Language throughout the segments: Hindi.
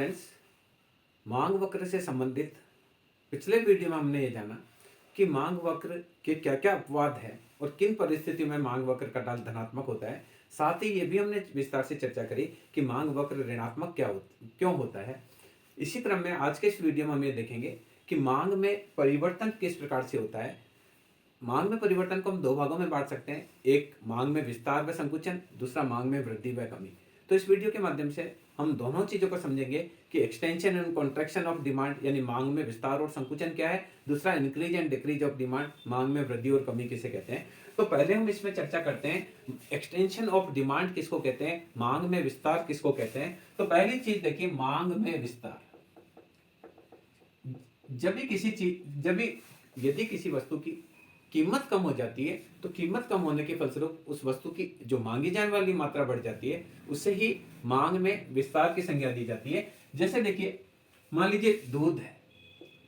फ्रेंड्स, मांग वक्र से संबंधित पिछले वीडियो में हमने ये जाना कि मांग वक्र के क्या क्या अपवाद है और किन परिस्थितियों में मांग वक्र का ढाल धनात्मक होता है। साथ ही ये भी हमने विस्तार से चर्चा करी कि मांग वक्र ऋणात्मक क्यों होता है। इसी क्रम में आज के इस वीडियो में हम ये देखेंगे कि मांग में परिवर्तन किस प्रकार से होता है। मांग में परिवर्तन को हम दो भागों में बांट सकते हैं, एक मांग में विस्तार व संकुचन, दूसरा मांग में वृद्धि व कमी। तो इस वीडियो के माध्यम से हम दोनों चीजों को समझेंगे कि extension and contraction of demand यानी मांग में विस्तार और संकुचन क्या है, दूसरा increase and decrease of demand मांग में वृद्धि और कमी किसे कहते हैं। तो पहले हम इसमें चर्चा करते हैं एक्सटेंशन ऑफ डिमांड किसको कहते हैं, मांग में विस्तार किसको कहते हैं। तो पहली चीज देखिए, मांग में विस्तार। यदि किसी वस्तु की कीमत कम हो जाती है तो कीमत कम होने के फलस्वरूप उस वस्तु की जो मांगी जाने वाली मात्रा बढ़ जाती है, उससे ही मांग में विस्तार की संज्ञा दी जाती है। जैसे देखिए, मान लीजिए दूध है,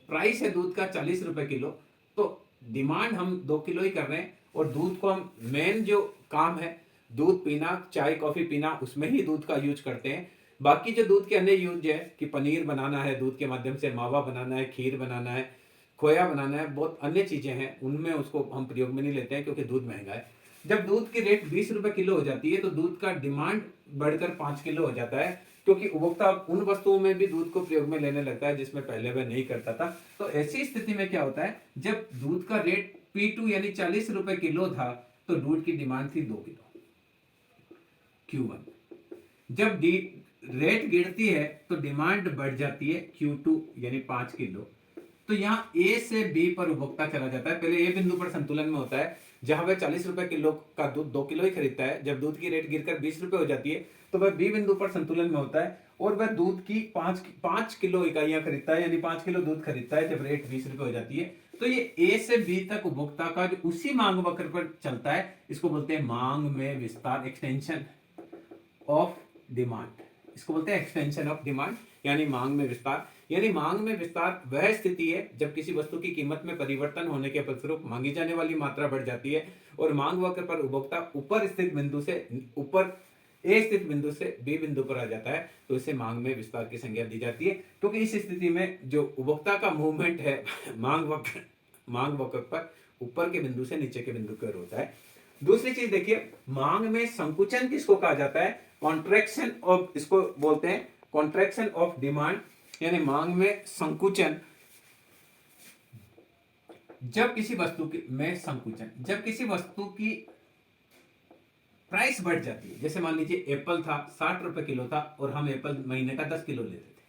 प्राइस है दूध का 40 रुपए किलो, तो डिमांड हम 2 किलो ही कर रहे हैं और दूध को हम मेन जो काम है दूध पीना, चाय कॉफी पीना, उसमें ही दूध का यूज करते हैं। बाकी जो दूध के अन्य यूज है कि पनीर बनाना है दूध के माध्यम से, मावा बनाना है, खीर बनाना है, खोया बनाना है, बहुत अन्य चीजें हैं, उनमें उसको हम प्रयोग में नहीं लेते हैं क्योंकि दूध महंगा है। जब दूध की रेट 20 रुपए किलो हो जाती है तो दूध का डिमांड बढ़कर 5 किलो हो जाता है, क्योंकि उपभोक्ता उन वस्तुओं में भी दूध को प्रयोग में लेने लगता है जिसमें पहले वह नहीं करता था। तो ऐसी स्थिति में क्या होता है, जब दूध का रेट P2 यानी 40 रुपए किलो था तो दूध की डिमांड थी 2 किलो Q1। जब रेट गिरती है तो डिमांड बढ़ जाती है Q2 यानी 5 किलो। तो यहाँ A से B पर उपभोक्ता चला जाता है। पहले A बिंदु पर संतुलन में होता है, जहां वह 40 रुपए किलो का दूध 2 किलो ही खरीदता है। जब दूध की रेट गिरकर 20 रुपए हो जाती है तो वह B बिंदु पर संतुलन में होता है और वह दूध की 5 किलो इकाइयां खरीदता है, यानी 5 किलो दूध खरीदता है जब रेट 20 रुपए हो जाती है। तो ये A से B तक उपभोक्ता का जो उसी मांग वक्र पर चलता है, इसको बोलते हैं मांग में विस्तार, एक्सटेंशन ऑफ डिमांड। इसको बोलते हैं एक्सटेंशन ऑफ डिमांड यानी मांग में विस्तार। यानी मांग में विस्तार वह स्थिति है जब किसी वस्तु की कीमत में परिवर्तन होने के फलस्वरूप मांगी जाने वाली मात्रा बढ़ जाती है और मांग वक्र पर उपभोक्ता ऊपर स्थित बिंदु से B बिंदु पर आ जाता है, तो इसे मांग में विस्तार की संज्ञा दी जाती है। क्योंकि इस स्थिति में जो उपभोक्ता का मूवमेंट है मांग वक्र पर ऊपर के बिंदु से नीचे के बिंदु की ओर होता है। दूसरी चीज देखिए, मांग में संकुचन किसको कहा जाता है, कॉन्ट्रैक्शन ऑफ, इसको बोलते हैं कॉन्ट्रैक्शन ऑफ डिमांड यानी मांग में संकुचन। जब किसी वस्तु की प्राइस बढ़ जाती है, जैसे मान लीजिए एप्पल था 60 रुपए किलो था और हम एप्पल महीने का 10 किलो लेते थे,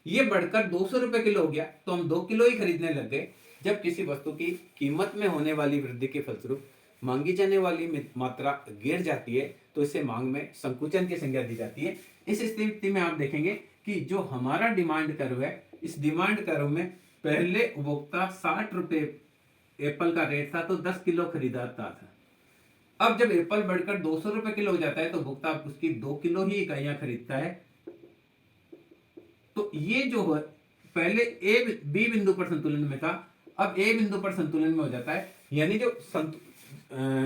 ये बढ़कर 200 रुपए किलो हो गया तो हम 2 किलो ही खरीदने लग गए। जब किसी वस्तु की कीमत में होने वाली वृद्धि के फलस्वरूप मांगी जाने वाली मात्रा गिर जाती है तो इसे मांग में संकुचन की संज्ञा दी जाती है। इस स्थिति में आप देखेंगे कि जो हमारा डिमांड कर्व है, इस डिमांड कर्व में पहले उपभोक्ता 60 रुपए एप्पल का रेट था तो 10 किलो खरीदाता था। अब जब एप्पल बढ़कर 200 रुपए किलो हो जाता है तो उपभोक्ता उसकी 2 किलो ही इकाइयां खरीदता है। तो ये जो है पहले B बिंदु पर संतुलन में था, अब A बिंदु पर संतुलन में हो जाता है। यानी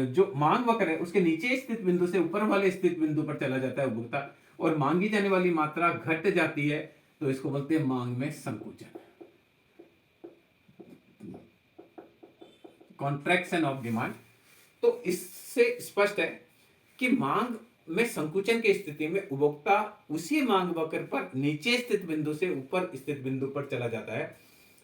जो मांग वक्र है उसके नीचे स्थित बिंदु से ऊपर वाले स्थित बिंदु पर चला जाता है उपभोक्ता और मांगी जाने वाली मात्रा घट जाती है, तो इसको बोलते हैं मांग में संकुचन, कॉन्ट्रैक्शन ऑफ डिमांड। तो इससे स्पष्ट है कि मांग में संकुचन की स्थिति में उपभोक्ता उसी मांग वक्र पर नीचे स्थित बिंदु से ऊपर स्थित बिंदु पर चला जाता है,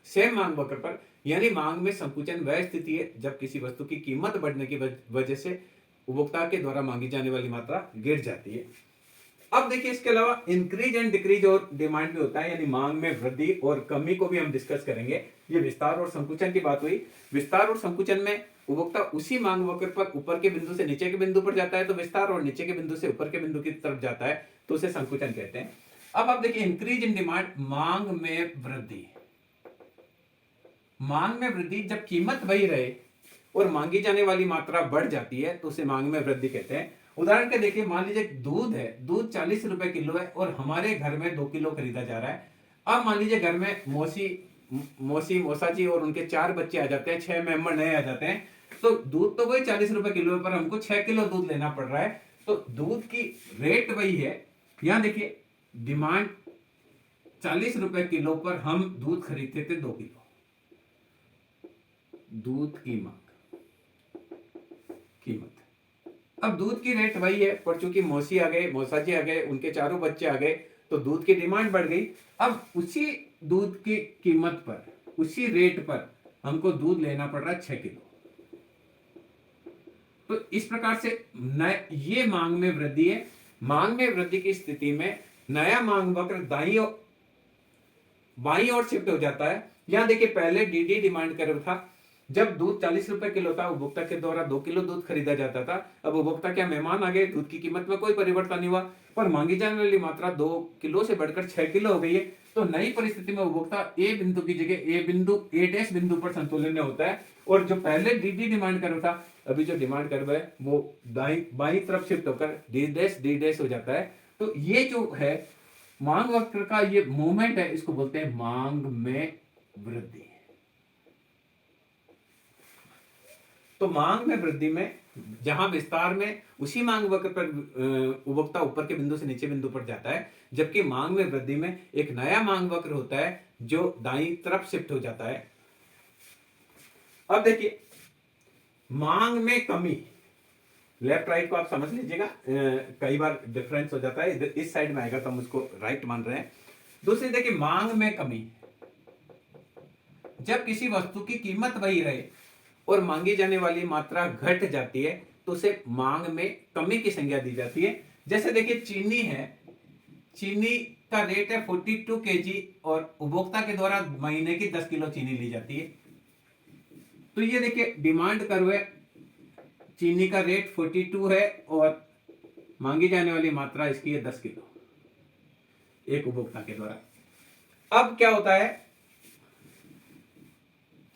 सेम मांग वक्र पर। यानी मांग में संकुचन वह स्थिति है जब किसी वस्तु की कीमत बढ़ने की वजह से उपभोक्ता के द्वारा मांगी जाने वाली मात्रा गिर जाती है। अब देखिए, इसके अलावा इंक्रीज एंड डिक्रीज और डिमांड भी होता है, यानी मांग में वृद्धि और कमी को भी हम डिस्कस करेंगे। ये विस्तार और संकुचन की बात हुई। विस्तार और संकुचन में उपभोक्ता उसी मांग वक्र पर ऊपर के बिंदु से नीचे के बिंदु पर जाता है तो विस्तार, और नीचे के बिंदु से ऊपर के बिंदु की तरफ जाता है तो उसे संकुचन कहते हैं। अब आप देखिए, इंक्रीज इन डिमांड, मांग में वृद्धि। मांग में वृद्धि जब कीमत वही रहे और मांगी जाने वाली मात्रा बढ़ जाती है तो उसे मांग में वृद्धि कहते हैं। उदाहरण के देखिए, मान लीजिए दूध है, दूध 40 रुपए किलो है और हमारे घर में 2 किलो खरीदा जा रहा है। अब मान लीजिए घर में मौसा जी और उनके 4 बच्चे आ जाते हैं, 6 मेंबर नए आ जाते हैं, तो दूध तो वही 40 रुपए किलो है पर हमको 6 किलो दूध लेना पड़ रहा है। तो दूध की रेट वही है। यहां देखिए, डिमांड 40 रुपए किलो पर हम दूध खरीदते थे 2 किलो। दूध की मांग, कीमत। अब दूध की रेट वही है, पर चूंकि मौसी आ गए, मौसा जी आ गए, उनके चारों बच्चे आ गए, तो दूध की डिमांड बढ़ गई। अब उसी दूध की कीमत पर, उसी रेट पर हमको दूध लेना पड़ रहा है 6 किलो। तो इस प्रकार से ये मांग में वृद्धि है। मांग में वृद्धि की स्थिति में नया मांग वक्र बाईं ओर शिफ्ट हो जाता है। यहां देखिए, पहले डीडी डिमांड कर्व था। जब दूध 40 रुपए किलो था, उपभोक्ता के द्वारा 2 किलो दूध खरीदा जाता था। अब उपभोक्ता क्या मेहमान आ गए, दूध की कीमत में कोई परिवर्तन नहीं हुआ, पर मांगी जाने वाली मात्रा 2 किलो से बढ़कर 6 किलो हो गई है। तो नई परिस्थिति में उपभोक्ता ए बिंदु की जगह ए डैश बिंदु पर संतुलन में होता है, और जो पहले डी डिमांड कर्व था, अभी जो डिमांड कर्व है वो बाई तरफ शिफ्ट होकर डी डैश हो जाता है। तो ये जो है मांग वक्र का ये मूवमेंट है, इसको बोलते हैं मांग में वृद्धि। तो मांग में वृद्धि में जहां विस्तार में उसी मांग वक्र पर उपभोक्ता ऊपर के बिंदु से नीचे बिंदु पर जाता है, जबकि मांग में वृद्धि में एक नया मांग वक्र होता है जो दाईं तरफ शिफ्ट हो जाता है। अब देखिए, मांग में कमी, लेफ्ट राइट को आप समझ लीजिएगा, कई बार डिफरेंस हो जाता है, इस साइड में आएगा तो हम उसको राइट मान रहे हैं। दूसरी देखिए, मांग में कमी, जब किसी वस्तु की कीमत वही रहे और मांगी जाने वाली मात्रा घट जाती है तो उसे मांग में कमी की संज्ञा दी जाती है। जैसे देखिए, चीनी है, चीनी का रेट है 42 केजी और उपभोक्ता के द्वारा महीने की 10 किलो चीनी ली जाती है। तो ये देखिए डिमांड कर्व है, चीनी का रेट 42 है और मांगी जाने वाली मात्रा इसकी है 10 किलो एक उपभोक्ता के द्वारा। अब क्या होता है,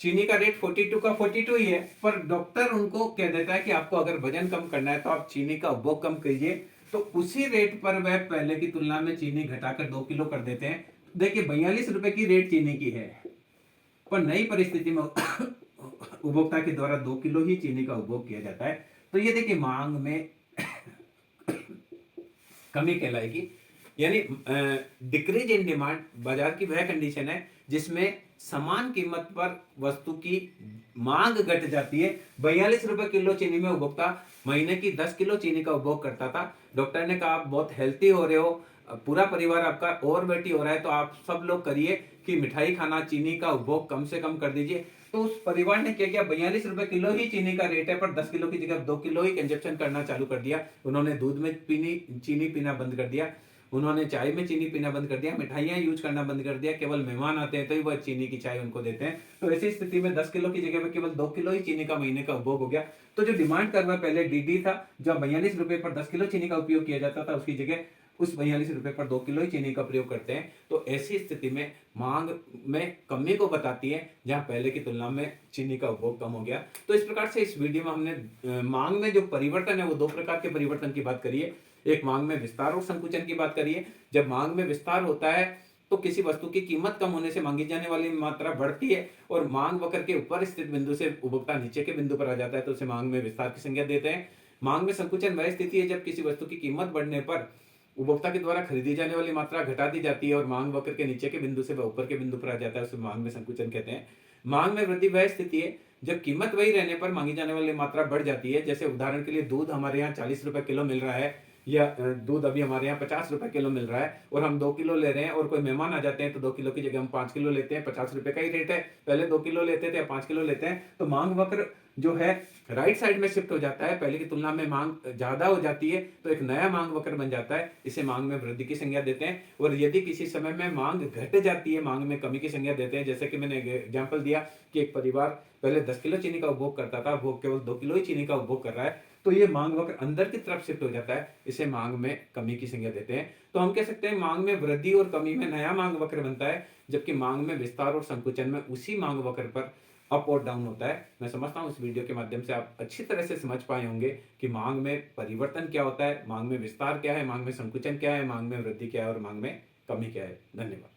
चीनी का रेट 42 का 42 ही है, पर डॉक्टर उनको कह देता है कि आपको अगर वजन कम करना है तो आप चीनी का उपभोग कम कीजिए। तो उसी रेट पर वह पहले की तुलना में चीनी घटाकर 2 किलो कर देते हैं। देखिए 42 रुपए की रेट चीनी की है, पर नई परिस्थिति में उपभोक्ता के द्वारा 2 किलो ही चीनी का उपभोग किया जाता है। तो ये देखिए मांग में कमी कहलाएगी, यानी डिक्रीज इन डिमांड बाजार की वह कंडीशन है जिसमें समान कीमत पर वस्तु की मांग घट जाती है। 42 रुपए किलो चीनी में उपभोक्ता महीने की 10 किलो चीनी का उपभोग करता था। डॉक्टर ने कहा आप बहुत हेल्थी हो रहे हो, पूरा परिवार आपका ओवरवेट हो रहा है, तो आप सब लोग करिए कि मिठाई खाना, चीनी का उपभोग कम से कम कर दीजिए। तो उस परिवार ने क्या किया, 42 रुपए किलो ही चीनी का रेट है, पर 10 किलो की जगह 2 किलो ही कंजप्शन करना चालू कर दिया। उन्होंने दूध में चीनी पीना बंद कर दिया, उन्होंने चाय में चीनी पीना बंद कर दिया, मिठाइयां यूज करना बंद कर दिया, केवल मेहमान आते हैं तो ही वह चीनी की चाय उनको देते हैं। तो ऐसी स्थिति में 10 किलो की जगह पे केवल 2 किलो ही चीनी का महीने का उपभोग हो गया। तो जो डिमांड कर्व पहले डीडी था, जो 42 रुपए पर 10 किलो चीनी का उपयोग किया जाता था, उसकी जगह उस 42 रुपए पर 2 किलो ही चीनी का प्रयोग करते हैं। तो ऐसी स्थिति में मांग में कमी को बताती है, जहां पहले की तुलना में चीनी का उपभोग कम हो गया। तो इस प्रकार से इस वीडियो में हमने मांग में जो परिवर्तन है वो 2 प्रकार के परिवर्तन की बात करी है। एक मांग में विस्तार और संकुचन की बात करिए। जब मांग में विस्तार होता है तो किसी वस्तु की कीमत कम होने से मांगी जाने वाली मात्रा बढ़ती है और मांग वक्र के ऊपर स्थित बिंदु से उपभोक्ता नीचे के बिंदु पर आ जाता है, तो उसे मांग में विस्तार की संज्ञा देते हैं। मांग में संकुचन वह स्थिति है जब किसी वस्तु की कीमत बढ़ने पर उपभोक्ता के द्वारा खरीदी जाने वाली मात्रा घटा दी जाती है और मांग वक्र के नीचे के बिंदु से वह ऊपर के बिंदु पर आ जाता है, उसे मांग में संकुचन कहते हैं। मांग में वृद्धि वह स्थिति है जब कीमत वही रहने पर मांगी जाने वाली मात्रा बढ़ जाती है। जैसे उदाहरण के लिए दूध हमारे यहाँ 40 रुपए किलो मिल रहा है, या दूध अभी हमारे यहाँ 50 रुपए किलो मिल रहा है और हम 2 किलो ले रहे हैं, और कोई मेहमान आ जाते हैं तो 2 किलो की जगह हम 5 किलो लेते हैं। 50 रुपए का ही रेट है, पहले 2 किलो लेते थे, 5 किलो लेते हैं। तो मांग वक्र जो है राइट साइड में शिफ्ट हो जाता है, पहले की तुलना में मांग ज्यादा हो जाती है, तो एक नया मांग वक्र बन जाता है। इसे मांग में वृद्धि की संज्ञा देते हैं। और यदि किसी समय में मांग घट जाती है, मांग में कमी की संज्ञा देते हैं। जैसे कि मैंने एग्जाम्पल दिया कि एक परिवार पहले 10 किलो चीनी का उपभोग करता था, वो केवल 2 किलो ही चीनी का उपभोग कर रहा है, तो ये मांग वक्र अंदर की तरफ शिफ्ट हो जाता है, इसे मांग में कमी की संज्ञा देते हैं। तो हम कह सकते हैं मांग में वृद्धि और कमी में नया मांग वक्र बनता है, जबकि मांग में विस्तार और संकुचन में उसी मांग वक्र पर अप और डाउन होता है। मैं समझता हूं इस वीडियो के माध्यम से आप अच्छी तरह से समझ पाए होंगे कि मांग में परिवर्तन क्या होता है, मांग में विस्तार क्या है, मांग में संकुचन क्या है, मांग में वृद्धि क्या है और मांग में कमी क्या है। धन्यवाद।